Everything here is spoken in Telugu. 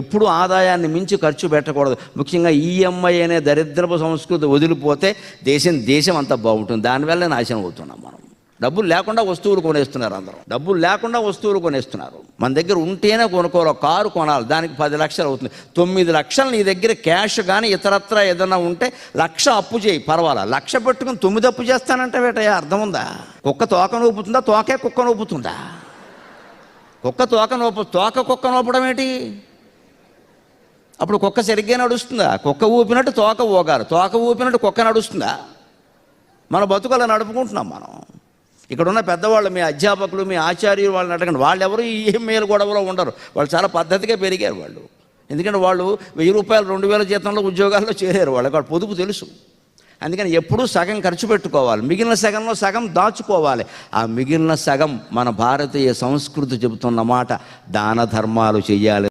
ఎప్పుడు ఆదాయాన్ని మించి ఖర్చు పెట్టకూడదు. ముఖ్యంగా ఈఎంఐ అనే దరిద్రపు సంస్కృతి వదిలిపోతే దేశం అంతా బాగుంటుంది. దానివల్ల నాశనం అవుతున్నాం మనం. డబ్బులు లేకుండా వస్తువులు కొనేస్తున్నారు అందరూ. డబ్బులు లేకుండా వస్తువులు కొనేస్తున్నారు. మన దగ్గర ఉంటేనే కొనుక్కోవాలి. కారు కొనాలి, దానికి 10 లక్షలు అవుతుంది. 9 లక్షలు నీ దగ్గర క్యాష్ కానీ ఇతరత్ర ఏదైనా ఉంటే 1,00,000 అప్పు చేయి, పర్వాలా. 1,00,000 పెట్టుకుని 9 అప్పు చేస్తానంటే వేటయ్యా, అర్థం ఉందా? కుక్క తోక నూపుతుందా, తోకే కుక్క నూపుతుందా? కుక్క తోక కుక్క నూపడం ఏంటి? అప్పుడు కుక్క సరిగ్గా నడుస్తుందా? కుక్క ఊపినట్టు తోక ఊగారు, తోక ఊపినట్టు కుక్క నడుస్తుందా? మన బతుకలా నడుపుకుంటున్నాం మనం. ఇక్కడ ఉన్న పెద్దవాళ్ళు, మీ అధ్యాపకులు, మీ ఆచార్యులు, వాళ్ళని అడగండి. వాళ్ళు ఎవరు ఈ మేలు గొడవలో ఉండరు. వాళ్ళు చాలా పద్ధతిగా పెరిగారు వాళ్ళు. ఎందుకంటే వాళ్ళు 1000 రూపాయలు 2000 జీతంలో ఉద్యోగాల్లో చేరారు. వాళ్ళకి వాళ్ళ పొదుపు తెలుసు. అందుకని ఎప్పుడూ సగం ఖర్చు పెట్టుకోవాలి, మిగిలిన సగంలో సగం దాచుకోవాలి. ఆ మిగిలిన సగం మన భారతీయ సంస్కృతి చెబుతున్న మాట, దాన ధర్మాలు చెయ్యాలి.